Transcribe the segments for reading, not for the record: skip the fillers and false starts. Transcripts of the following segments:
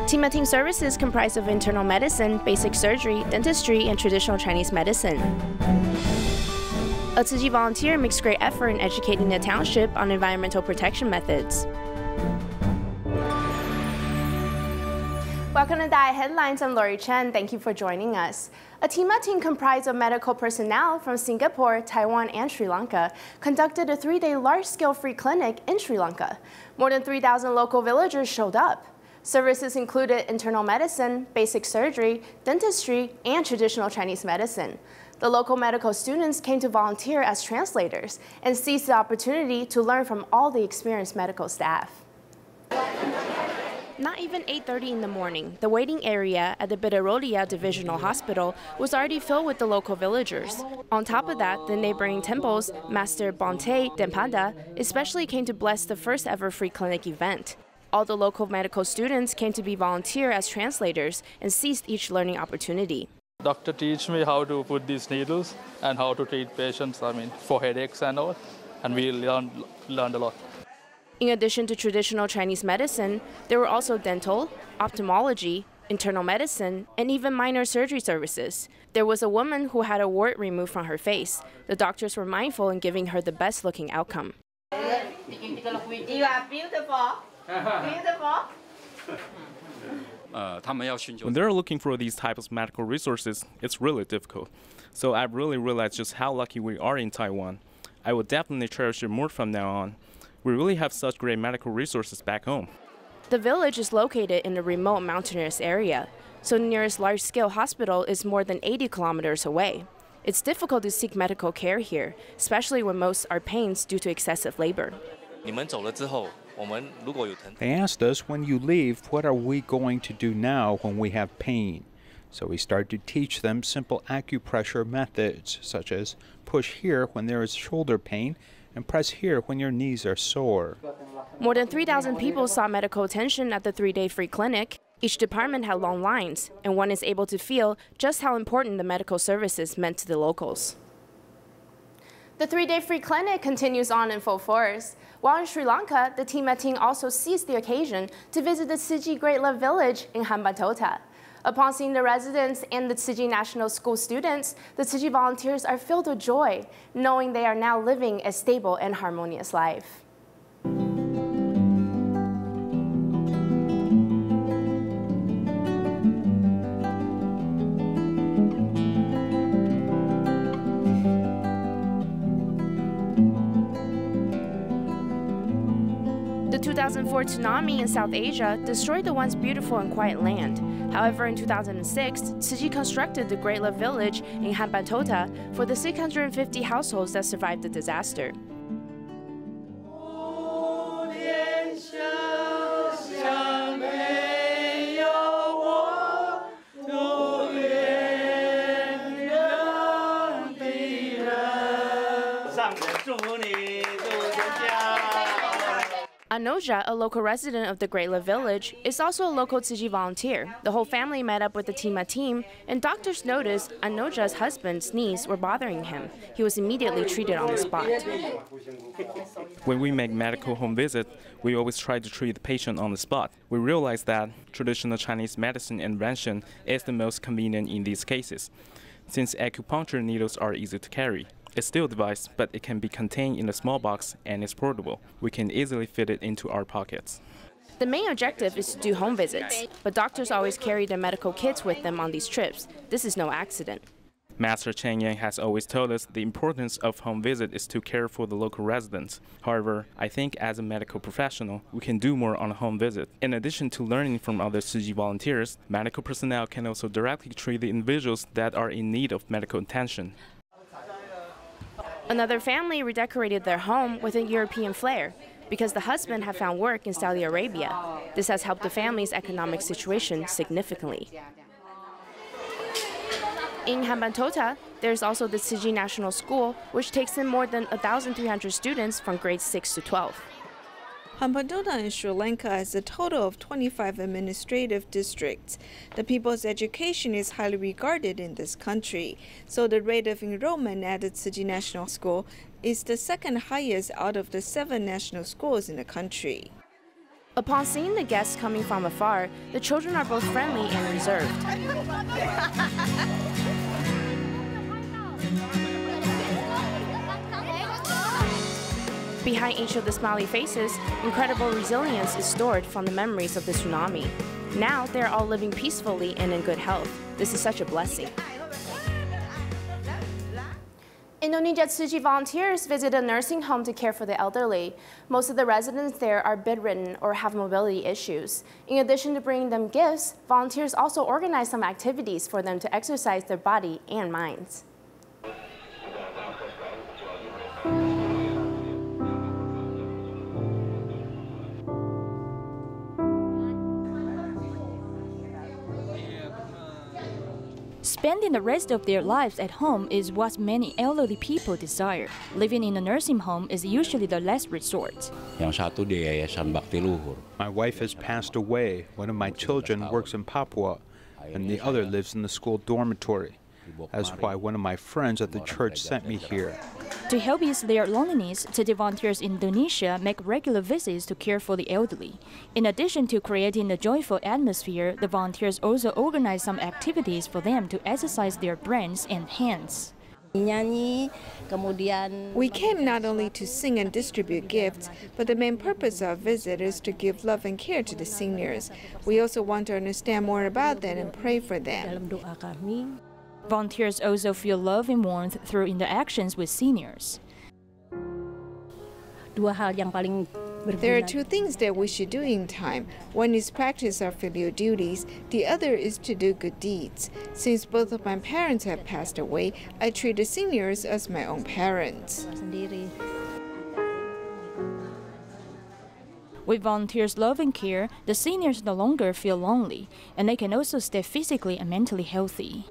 TIMA team services comprise of internal medicine, basic surgery, dentistry, and traditional Chinese medicine. A Tzu Chi volunteer makes great effort in educating the township on environmental protection methods. Welcome to DaAi Headlines. I'm Lori Chen. Thank you for joining us. A TIMA team comprised of medical personnel from Singapore, Taiwan, and Sri Lanka conducted a 3-day large-scale free clinic in Sri Lanka. More than 3,000 local villagers showed up. Services included internal medicine, basic surgery, dentistry, and traditional Chinese medicine. The local medical students came to volunteer as translators and seized the opportunity to learn from all the experienced medical staff. Not even 8:30 in the morning, the waiting area at the Bidararia Divisional Hospital was already filled with the local villagers. On top of that, the neighboring temples, Master Bonte Dempada, especially came to bless the first ever free clinic event. All the local medical students came to be volunteer as translators and seized each learning opportunity. Doctor teach me how to put these needles and how to treat patients, for headaches and all, and we learned a lot. In addition to traditional Chinese medicine, there were also dental, ophthalmology, internal medicine, and even minor surgery services. There was a woman who had a wart removed from her face. The doctors were mindful in giving her the best-looking outcome. You are beautiful. Beautiful. When they're looking for these types of medical resources, it's really difficult. So I've really realized just how lucky we are in Taiwan. I will definitely cherish it more from now on. We really have such great medical resources back home. The village is located in a remote mountainous area, so the nearest large-scale hospital is more than 80 kilometers away. It's difficult to seek medical care here, especially when most are pains due to excessive labor. They asked us, when you leave, what are we going to do now when we have pain? So we started to teach them simple acupressure methods, such as push here when there is shoulder pain and press here when your knees are sore. More than 3,000 people sought medical attention at the 3-day free clinic. Each department had long lines, and one is able to feel just how important the medical services meant to the locals. The 3-day free clinic continues on in full force. While in Sri Lanka, the TIMA team also seized the occasion to visit the Tzu Chi Great Love Village in Hambantota. Upon seeing the residents and the Tzu Chi National School students, the Tzu Chi volunteers are filled with joy, knowing they are now living a stable and harmonious life. The 2004 tsunami in South Asia destroyed the once beautiful and quiet land. However, in 2006, Tzu Chi constructed the Great Love Village in Hambantota for the 650 households that survived the disaster. Anoja, a local resident of the Great Love Village, is also a local Tzu Chi volunteer. The whole family met up with the TIMA team, and doctors noticed Anoja's husband's knees were bothering him. He was immediately treated on the spot. When we make medical home visits, we always try to treat the patient on the spot. We realize that traditional Chinese medicine invention is the most convenient in these cases, since acupuncture needles are easy to carry. It's still a device, but it can be contained in a small box and is portable. We can easily fit it into our pockets. The main objective is to do home visits, but doctors always carry their medical kits with them on these trips. This is no accident. Master Chen Yang has always told us the importance of home visit is to care for the local residents. However, I think as a medical professional, we can do more on a home visit. In addition to learning from other Tzu Chi volunteers, medical personnel can also directly treat the individuals that are in need of medical attention. Another family redecorated their home with a European flair because the husband had found work in Saudi Arabia. This has helped the family's economic situation significantly. In Hambantota, there's also the Tzu Chi National School, which takes in more than 1,300 students from grades 6 to 12. Hambantota in Sri Lanka has a total of 25 administrative districts. The people's education is highly regarded in this country, so the rate of enrollment at the Tzu Chi National School is the second highest out of the 7 national schools in the country. Upon seeing the guests coming from afar, the children are both friendly and reserved. Behind each of the smiley faces, incredible resilience is stored from the memories of the tsunami. Now they're all living peacefully and in good health. This is such a blessing. Indonesia Tzu Chi volunteers visit a nursing home to care for the elderly. Most of the residents there are bedridden or have mobility issues. In addition to bringing them gifts, volunteers also organize some activities for them to exercise their body and minds. Spending the rest of their lives at home is what many elderly people desire. Living in a nursing home is usually the last resort. My wife has passed away. One of my children works in Papua, and the other lives in the school dormitory. That's why one of my friends at the church sent me here. To help ease their loneliness, Tzu Chi volunteers in Indonesia make regular visits to care for the elderly. In addition to creating a joyful atmosphere, the volunteers also organize some activities for them to exercise their brains and hands. We came not only to sing and distribute gifts, but the main purpose of our visit is to give love and care to the seniors. We also want to understand more about them and pray for them. Volunteers also feel love and warmth through interactions with seniors. There are two things that we should do in time. One is practice our filial duties. The other is to do good deeds. Since both of my parents have passed away, I treat the seniors as my own parents. With volunteers' love and care, the seniors no longer feel lonely, and they can also stay physically and mentally healthy.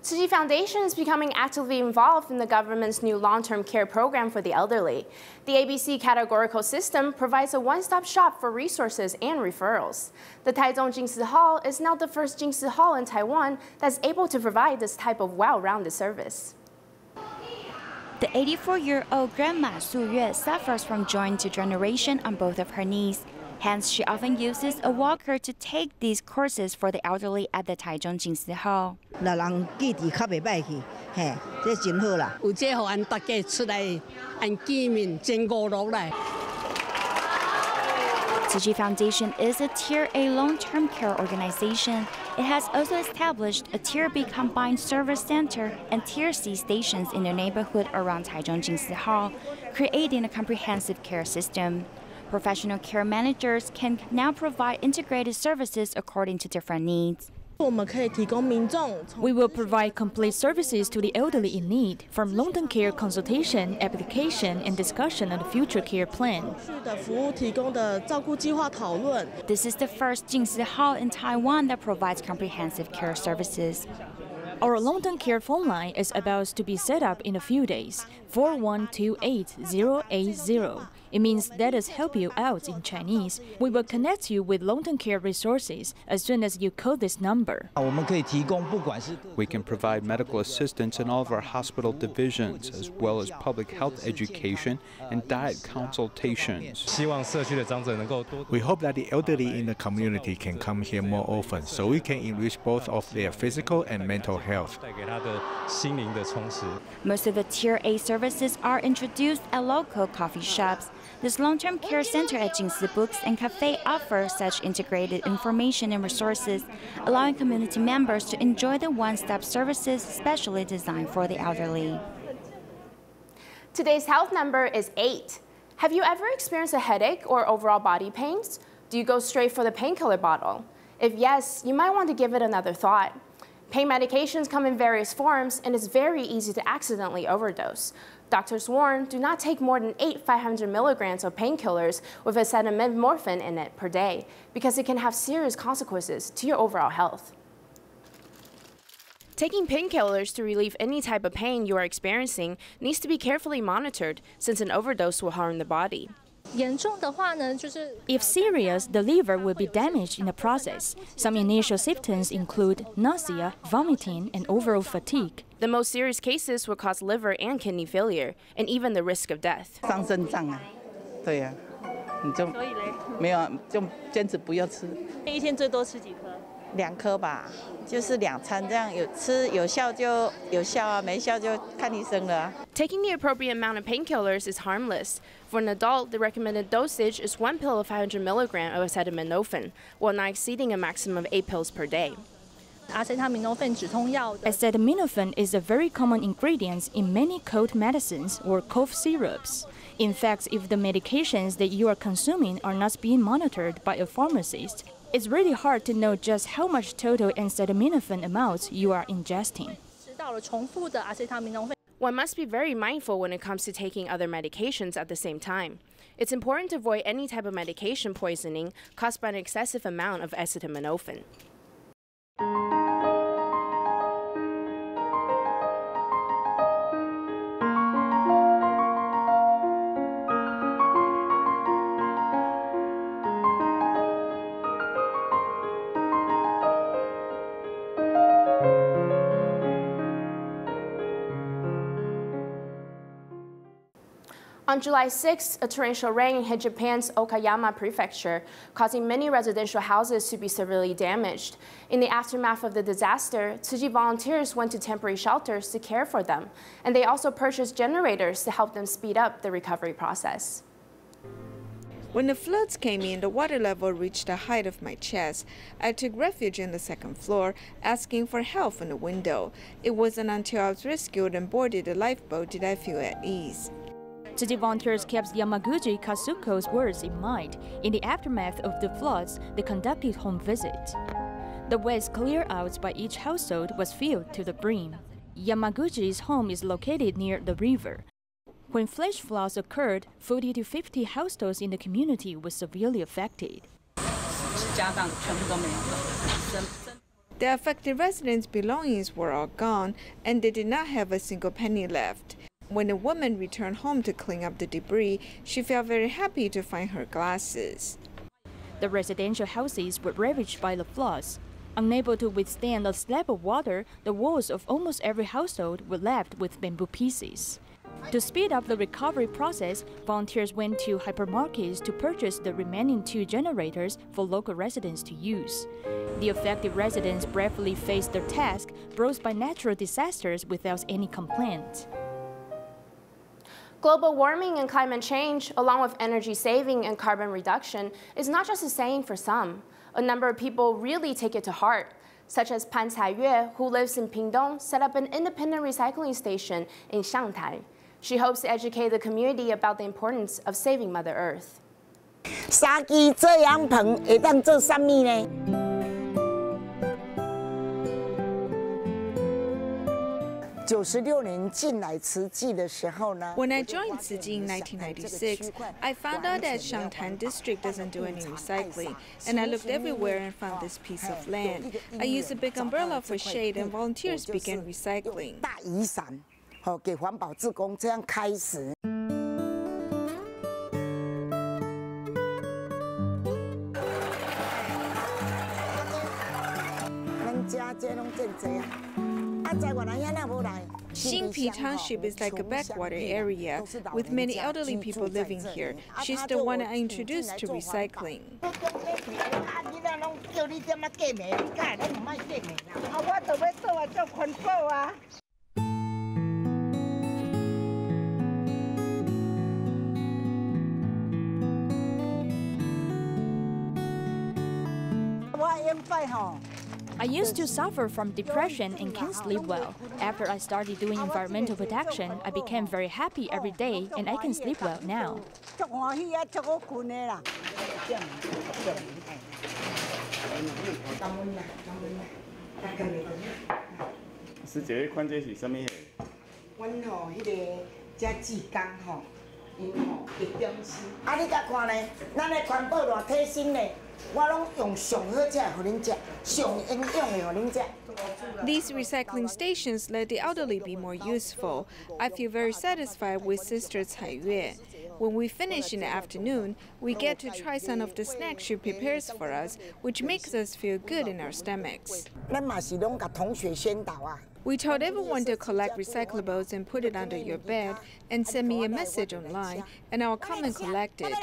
Tzu Chi Foundation is becoming actively involved in the government's new long-term care program for the elderly. The ABC categorical system provides a one-stop shop for resources and referrals. The Taichung Jingsi Hall is now the first Jingsi Hall in Taiwan that's able to provide this type of well-rounded service. The 84-year-old Grandma Su Yue suffers from joint degeneration on both of her knees. Hence, she often uses a walker to take these courses for the elderly at the Taichung Jingsi Hall. Tzu Chi Foundation is a Tier A long-term care organization. It has also established a Tier B combined service center and Tier C stations in the neighborhood around Taichung Jingsi Hall, creating a comprehensive care system. Professional care managers can now provide integrated services according to different needs. We will provide complete services to the elderly in need, from long-term care consultation, application, and discussion on the future care plan. This is the first Jingsi Hall in Taiwan that provides comprehensive care services. Our long-term care phone line is about to be set up in a few days, 4128080. It means let us help you out in Chinese. We will connect you with long-term care resources as soon as you call this number. We can provide medical assistance in all of our hospital divisions, as well as public health education and diet consultations. We hope that the elderly in the community can come here more often so we can enrich both of their physical and mental health. Most of the Tier A services are introduced at local coffee shops. This long-term care center at Jingsi Books and Cafe offers such integrated information and resources, allowing community members to enjoy the one-stop services specially designed for the elderly. Today's health number is 8. Have you ever experienced a headache or overall body pains? Do you go straight for the painkiller bottle? If yes, you might want to give it another thought. Pain medications come in various forms, and it's very easy to accidentally overdose. Doctors warn, do not take more than 8 500 milligrams of painkillers with acetaminophen in it per day, because it can have serious consequences to your overall health. Taking painkillers to relieve any type of pain you are experiencing needs to be carefully monitored, since an overdose will harm the body. If serious, the liver will be damaged in the process. Some initial symptoms include nausea, vomiting, and overall fatigue. The most serious cases will cause liver and kidney failure, and even the risk of death. 你就没有就坚持不要吃。一天最多吃几颗？2颗吧，就是2餐这样，有吃有效就有效啊，没效就看医生了啊。Taking the appropriate amount of painkillers is harmless. For an adult, the recommended dosage is 1 pill of 500 milligrams of acetaminophen, while not exceeding a maximum of 8 pills per day. Acetaminophen is a very common ingredient in many cold medicines or cough syrups. In fact, if the medications that you are consuming are not being monitored by a pharmacist, it's really hard to know just how much total acetaminophen amounts you are ingesting. One must be very mindful when it comes to taking other medications at the same time. It's important to avoid any type of medication poisoning caused by an excessive amount of acetaminophen. On July 6th, a torrential rain hit Japan's Okayama prefecture, causing many residential houses to be severely damaged. In the aftermath of the disaster, Tzu Chi volunteers went to temporary shelters to care for them, and they also purchased generators to help them speed up the recovery process. When the floods came in, the water level reached the height of my chest. I took refuge on the second floor, asking for help from the window. It wasn't until I was rescued and boarded the lifeboat did I feel at ease. Tzu Chi volunteers kept Yamaguchi Kazuko's words in mind. In the aftermath of the floods, they conducted home visits. The waste cleared out by each household was filled to the brim. Yamaguchi's home is located near the river. When flash floods occurred, 40 to 50 households in the community were severely affected. The affected residents' belongings were all gone, and they did not have a single penny left. When the woman returned home to clean up the debris, she felt very happy to find her glasses. The residential houses were ravaged by the floods. Unable to withstand a slab of water, the walls of almost every household were left with bamboo pieces. To speed up the recovery process, volunteers went to hypermarkets to purchase the remaining 2 generators for local residents to use. The affected residents bravely faced their task brought by natural disasters without any complaint. Global warming and climate change, along with energy saving and carbon reduction, is not just a saying for some. A number of people really take it to heart, such as Pan Caiyue, who lives in Pingdong, set up an independent recycling station in Shanghai. She hopes to educate the community about the importance of saving Mother Earth. 3支遮阳棚会当做什么呢？ When I joined Tzu Chi in 1996, I found out that Shangtan district doesn't do any recycling, and I looked everywhere and found this piece of land. I used a big umbrella for shade, and volunteers began recycling. 大雨伞，给环保志工这样开始。咱家这拢真济啊。 Xingpi Township is like a backwater area with many elderly people living here. She's the one I introduced to recycling. I used to suffer from depression and can't sleep well. After I started doing environmental protection, I became very happy every day and I can sleep well now. 师姐，看这是什么？阮吼，迄个遮志工吼，因吼会中心。啊，你甲看咧，咱的环保偌贴心咧。 These recycling stations let the elderly be more useful. I feel very satisfied with Sister Caiyue. When we finish in the afternoon, we get to try some of the snacks she prepares for us, which makes us feel good in our stomachs. We told everyone to collect recyclables and put it under your bed and send me a message online, and I'll come and collect it.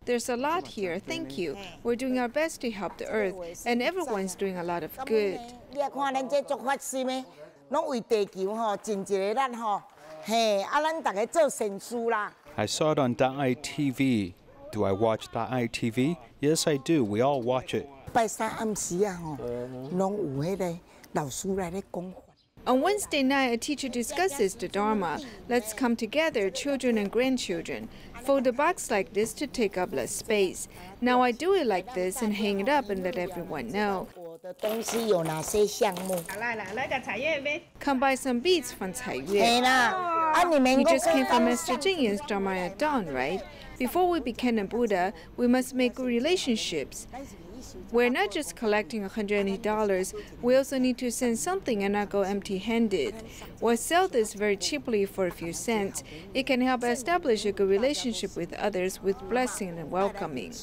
There's a lot here, thank you. We're doing our best to help the earth, and everyone's doing a lot of good. I saw it on DaAi TV. Do I watch DaAi TV? Yes, I do. We all watch it. On Wednesday night, a teacher discusses the Dharma. Let's come together, children and grandchildren. Fold a box like this to take up less space. Now I do it like this and hang it up and let everyone know. Come buy some beads from Cai Yue. You just came from Master Zhenyan's Dharma at dawn, right? Before we become a Buddha, we must make relationships. We're not just collecting $180, we also need to send something and not go empty-handed. We'll sell this very cheaply for a few cents. It can help establish a good relationship with others with blessing and welcoming.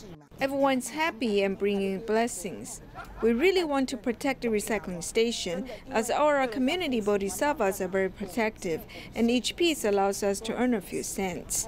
Everyone's happy and bringing blessings. We really want to protect the recycling station, as our community bodhisattvas are very protective, and each piece allows us to earn a few cents.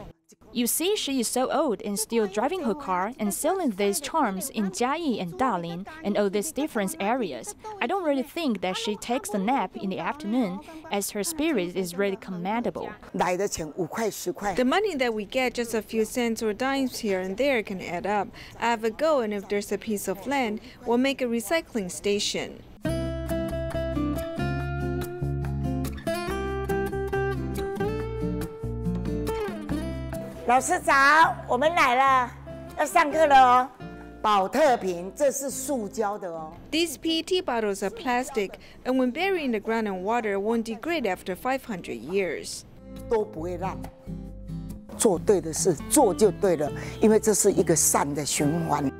You see, she is so old and still driving her car and selling these charms in Jiayi and Dalian and all these different areas. I don't really think that she takes a nap in the afternoon, as her spirit is really commendable. The money that we get, just a few cents or dimes here and there, can add up. I have a go, and if there's a piece of land, we'll make a recycling station. 老师早，我们来了，要上课了哦。保特瓶，这是塑胶的哦。These PET bottles are plastic, and when buried in the ground and water, won't degrade after 500 years. 都不会烂。做对的事，做就对了，因为这是一个善的循环。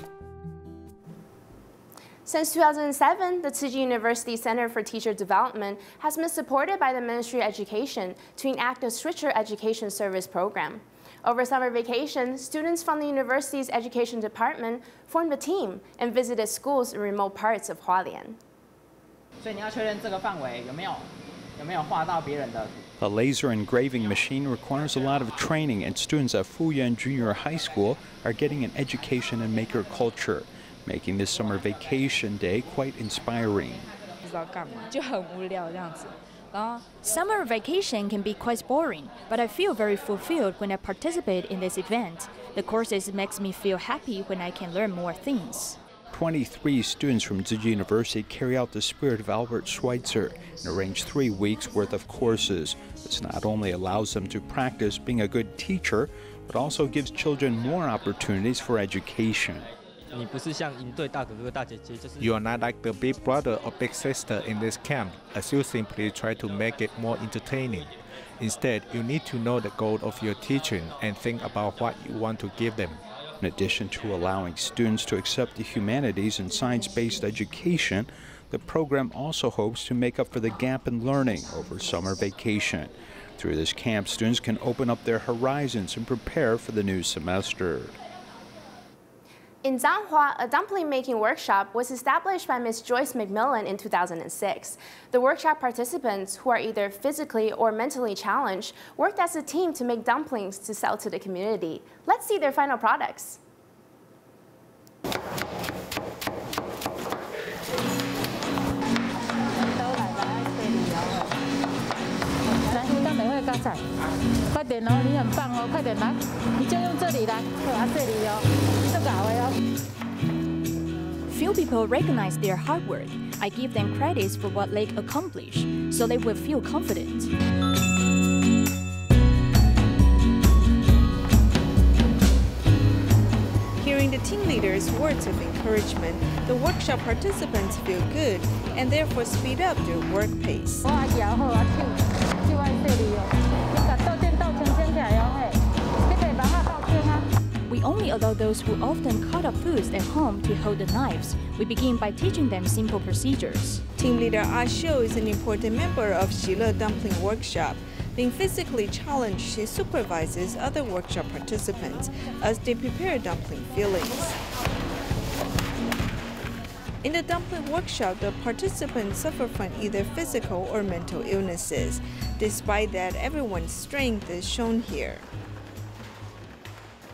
Since 2007, the Tzu Chi University Center for Teacher Development has been supported by the Ministry of Education to enact a stricter education service program. Over summer vacation, students from the university's education department formed a team and visited schools in remote parts of Hualien. The laser engraving machine requires a lot of training, and students at Fuyuan Junior High School are getting an education in maker culture, making this summer vacation day quite inspiring. Summer vacation can be quite boring, but I feel very fulfilled when I participate in this event. The courses makes me feel happy when I can learn more things. 23 students from Tzu Chi University carry out the spirit of Albert Schweitzer and arrange 3 weeks' worth of courses. This not only allows them to practice being a good teacher, but also gives children more opportunities for education. You are not like the big brother or big sister in this camp, as you simply try to make it more entertaining. Instead, you need to know the goal of your teaching and think about what you want to give them. In addition to allowing students to accept the humanities and science-based education, the program also hopes to make up for the gap in learning over summer vacation. Through this camp, students can open up their horizons and prepare for the new semester. In Zhanghua, a dumpling-making workshop was established by Ms. Joyce McMillan in 2006. The workshop participants, who are either physically or mentally challenged, worked as a team to make dumplings to sell to the community. Let's see their final products. Few people recognize their hard work. I give them credits for what they accomplish, so they will feel confident. Hearing the team leader's words of encouragement, the workshop participants feel good and therefore speed up their work pace. We only allow those who often cut up foods at home to hold the knives. We begin by teaching them simple procedures. Team leader Ah Xiu is an important member of Xile Dumpling Workshop. Being physically challenged, she supervises other workshop participants as they prepare dumpling fillings. In the dumpling workshop, the participants suffer from either physical or mental illnesses. Despite that, everyone's strength is shown here.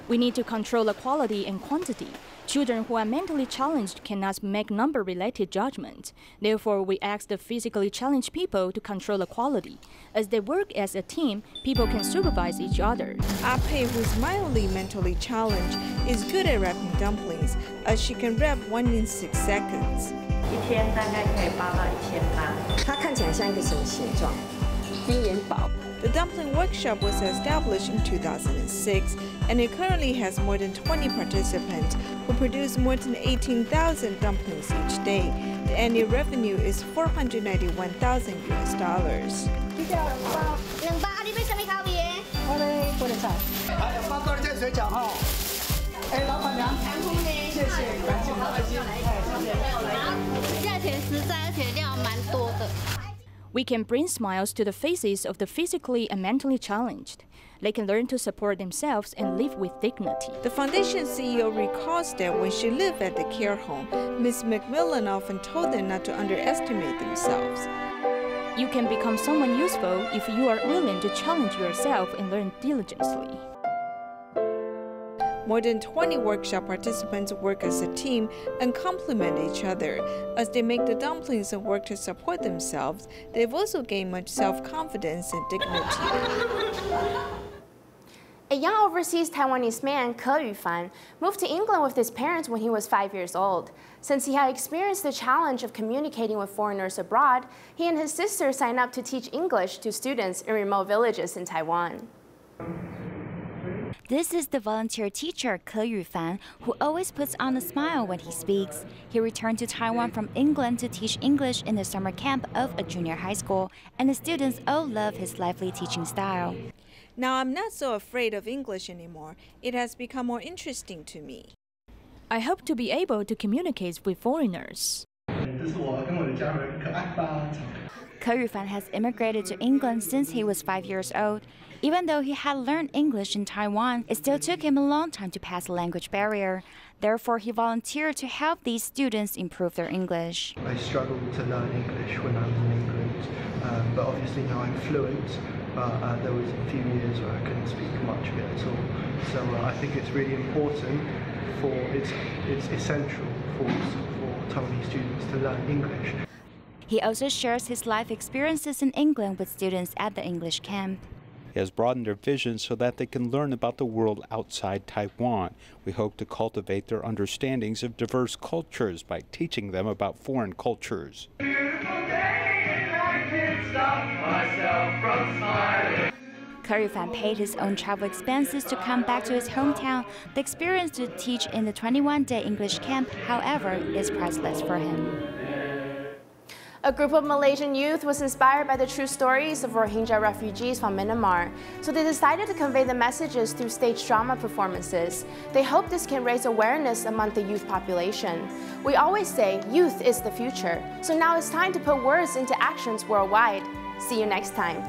We need to control the quality and quantity. Children who are mentally challenged cannot make number-related judgments. Therefore, we ask the physically challenged people to control the quality. As they work as a team, people can supervise each other. Ape, who's mildly mentally challenged, is good at wrapping dumplings, as she can wrap 1 in 6 seconds. 1天大概可以包到1800。它看起来像一个什么形状？金元宝。 The dumpling workshop was established in 2006, and it currently has more than 20 participants who produce more than 18,000 dumplings each day. The annual revenue is $491,000 US. 2包，你要什么口味的？我的菠萝菜。还有包多一件水饺哈。哎，老板娘，谢谢，感谢爱心，谢谢。价钱实在，而且料蛮多的。 We can bring smiles to the faces of the physically and mentally challenged. They can learn to support themselves and live with dignity. The foundation CEO recalls that when she lived at the care home, Ms. McMillan often told them not to underestimate themselves. You can become someone useful if you are willing to challenge yourself and learn diligently. More than 20 workshop participants work as a team and complement each other. As they make the dumplings and work to support themselves, they've also gained much self-confidence and dignity. A young overseas Taiwanese man,柯宇帆, moved to England with his parents when he was 5 years old. Since he had experienced the challenge of communicating with foreigners abroad, he and his sister signed up to teach English to students in remote villages in Taiwan. This is the volunteer teacher,柯宇帆, who always puts on a smile when he speaks. He returned to Taiwan from England to teach English in the summer camp of a junior high school, and the students all love his lively teaching style. Now I'm not so afraid of English anymore. It has become more interesting to me. I hope to be able to communicate with foreigners. 这是我跟我的家人，可爱吧？ 柯宇帆has immigrated to England since he was 5 years old. Even though he had learned English in Taiwan, it still took him a long time to pass the language barrier. Therefore, he volunteered to help these students improve their English. I struggled to learn English when I was in England, but obviously now I'm fluent. But there was a few years where I couldn't speak much of it at all. So I think it's really important it's essential for Taiwanese students to learn English. He also shares his life experiences in England with students at the English camp. He has broadened their vision so that they can learn about the world outside Taiwan. We hope to cultivate their understandings of diverse cultures by teaching them about foreign cultures.柯宇帆paid his own travel expenses to come back to his hometown. The experience to teach in the 21-day English camp, however, is priceless for him. A group of Malaysian youth was inspired by the true stories of Rohingya refugees from Myanmar, so they decided to convey the messages through stage drama performances. They hope this can raise awareness among the youth population. We always say youth is the future, so now it's time to put words into actions worldwide. See you next time.